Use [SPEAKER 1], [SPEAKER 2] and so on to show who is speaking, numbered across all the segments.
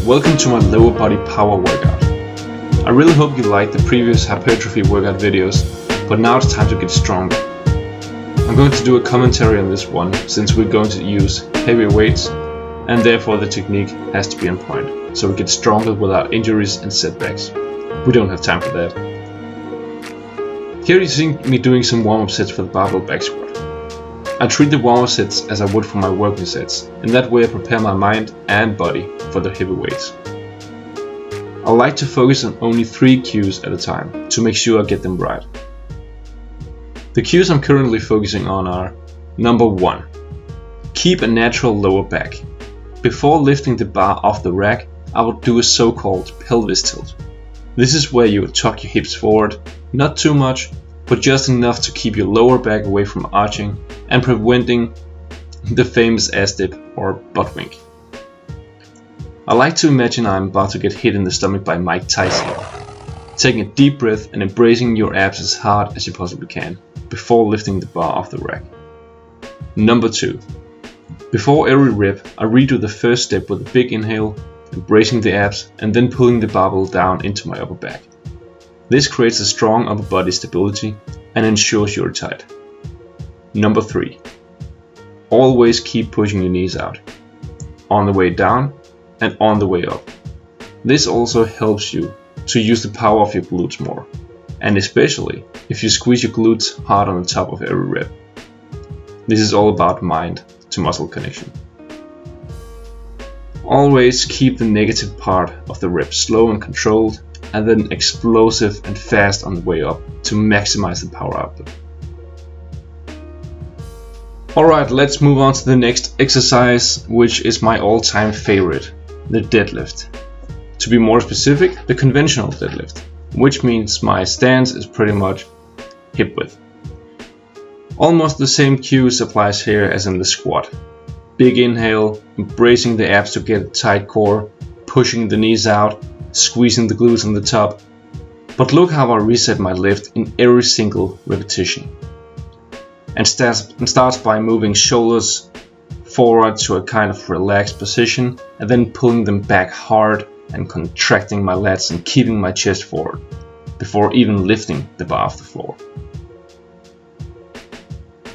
[SPEAKER 1] welcome to my lower body power workout. I really hope you liked the previous hypertrophy workout videos, but now it's time to get stronger. I'm going to do a commentary on this one since we're going to use heavier weights and therefore the technique has to be on point, so we get stronger without injuries and setbacks. We don't have time for that. Here you see me doing some warm-up sets for the barbell back squat. I treat the warm-up sets as I would for my working sets. In that way I prepare my mind and body for the heavy weights. I like to focus on only 3 cues at a time to make sure I get them right. The cues I'm currently focusing on are: number 1. Keep a natural lower back. Before lifting the bar off the rack, I would do a so-called pelvis tilt. This is where you tuck your hips forward, not too much, but just enough to keep your lower back away from arching and preventing the famous ass dip or butt wink. I like to imagine I'm about to get hit in the stomach by Mike Tyson. Taking a deep breath and embracing your abs as hard as you possibly can before lifting the bar off the rack. Number 2. Before every rep, I redo the first step with a big inhale, embracing the abs and then pulling the barbell down into my upper back. This creates a strong upper body stability and ensures you're tight. Number 3. Always keep pushing your knees out, on the way down and on the way up. This also helps you to use the power of your glutes more, and especially if you squeeze your glutes hard on the top of every rep. This is all about mind to muscle connection. Always keep the negative part of the rep slow and controlled, and then explosive and fast on the way up to maximize the power output. Alright, let's move on to the next exercise, which is my all-time favorite, the deadlift. To be more specific, the conventional deadlift, which means my stance is pretty much hip width. Almost the same cues applies here as in the squat. Big inhale, embracing the abs to get a tight core, pushing the knees out, squeezing the glutes on the top. But look how I reset my lift in every single repetition. And starts by moving shoulders forward to a kind of relaxed position and then pulling them back hard and contracting my lats and keeping my chest forward before even lifting the bar off the floor.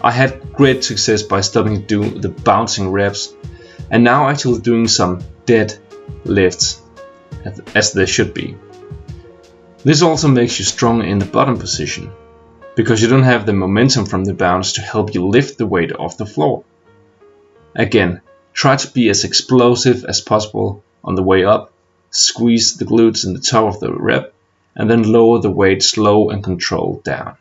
[SPEAKER 1] I had great success by stopping to do the bouncing reps and now actually doing some dead lifts as they should be. This also makes you stronger in the bottom position because you don't have the momentum from the bounce to help you lift the weight off the floor. Again, try to be as explosive as possible on the way up, squeeze the glutes in the top of the rep, and then lower the weight slow and controlled down.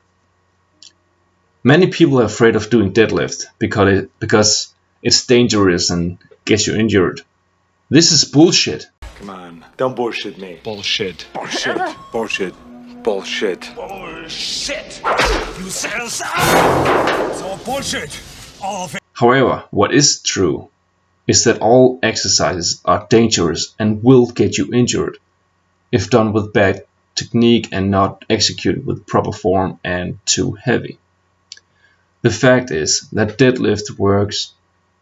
[SPEAKER 1] Many people are afraid of doing deadlift because it's dangerous and gets you injured. This is bullshit.
[SPEAKER 2] Come on, don't bullshit me.
[SPEAKER 3] Bullshit.
[SPEAKER 2] Bullshit. Bullshit. Bullshit.
[SPEAKER 3] Bullshit. You said so. It's all bullshit. All of it.
[SPEAKER 1] However, what is true is that all exercises are dangerous and will get you injured if done with bad technique and not executed with proper form and too heavy. The fact is that deadlift works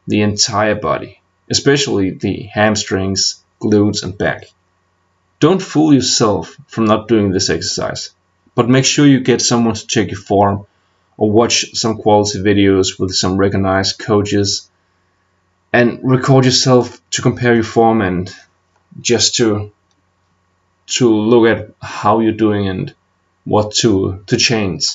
[SPEAKER 1] the entire body, especially the hamstrings, glutes and back. Don't fool yourself from not doing this exercise, but make sure you get someone to check your form or watch some quality videos with some recognized coaches and record yourself to compare your form and just to look at how you're doing and what to change.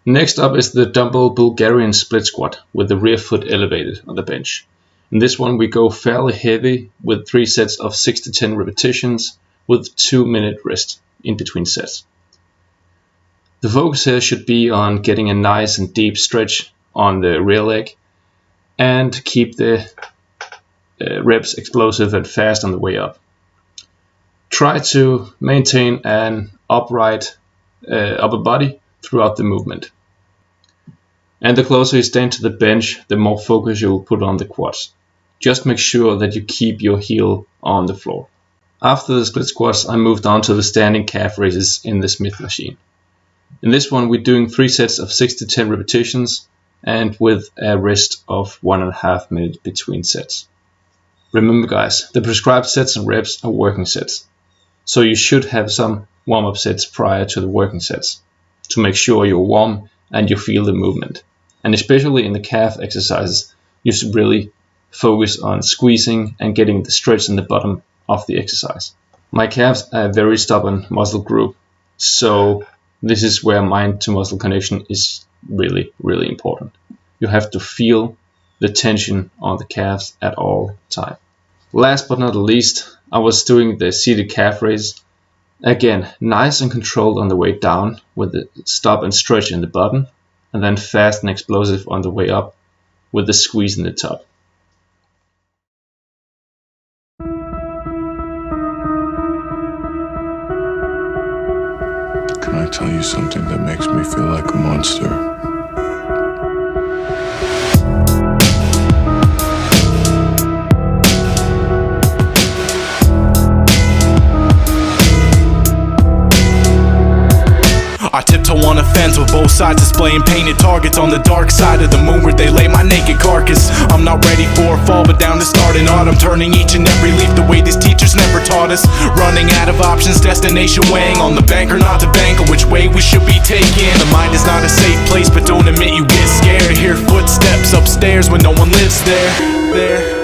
[SPEAKER 1] Next up is the dumbbell Bulgarian split squat with the rear foot elevated on the bench. In this one we go fairly heavy with 3 sets of 6 to 10 repetitions with 2-minute rest in between sets. The focus here should be on getting a nice and deep stretch on the rear leg and keep the reps explosive and fast on the way up. Try to maintain an upright upper body throughout the movement. And the closer you stand to the bench, the more focus you will put on the quads. Just make sure that you keep your heel on the floor. After the split squats, I moved on to the standing calf raises in the Smith machine. In this one, we're doing 3 sets of 6 to 10 repetitions and with a rest of 1.5 minutes between sets. Remember guys, the prescribed sets and reps are working sets, so you should have some warm-up sets prior to the working sets to make sure you're warm and you feel the movement. And especially in the calf exercises, you should really focus on squeezing and getting the stretch in the bottom of the exercise. My calves are a very stubborn muscle group, so this is where mind to muscle connection is really important. You have to feel the tension on the calves at all time. Last but not least, I was doing the seated calf raise. Again, nice and controlled on the way down with the stop and stretch in the bottom, and then fast and explosive on the way up with the squeeze in the top.
[SPEAKER 4] Can I tell you something that makes me feel like a monster?
[SPEAKER 5] I tiptoe on a fence with both sides displaying painted targets on the dark side of the moon where they lay my naked carcass. I'm not ready for a fall, but down to start in autumn, turning each and every leaf the way these teachers never taught us. Running out of options, destination weighing on the bank or not to bank, or which way we should be taking. The mind is not a safe place, but don't admit you get scared. Hear footsteps upstairs when no one lives there. There.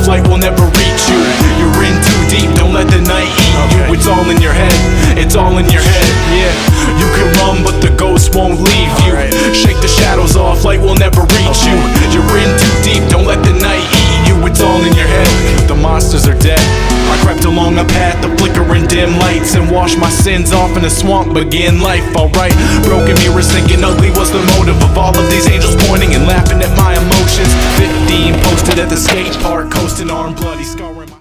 [SPEAKER 5] Light will never reach you. You're in too deep, don't let the night eat you. It's all in your head, it's all in your head. Yeah, you can run but the ghost won't leave you. Shake the shadows off, light will never reach you. You're in too deep, don't let the night eat you. It's all in your head, the monsters are dead. I crept along a path of flickering dim lights and washed my sins off in a swamp, begin life, alright. Broken mirrors thinking ugly was the motive of all of these angels pointing and laughing at my emotions. 15 posted at the skate park, coasting arm bloody scar.